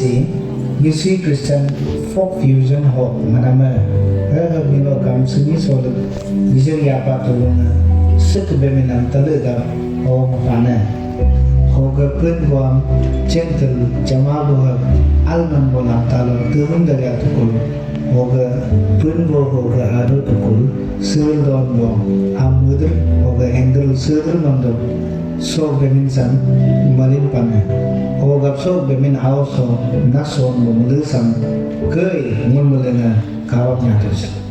si UC Christian Folk Fusion Hall manama milo kam seni sol Nigeria pa tulunga sekebeminam talega o mapana hoga pun guam gentle jamabuha alman bolam talo turun dari atukul hoga pun go hoga adu tukul sel don bo amudur hoga handle sedur mandor so bemin san malin pana hoga so bemin auso nason bo mulusam kei mulmulena kawak nyatus.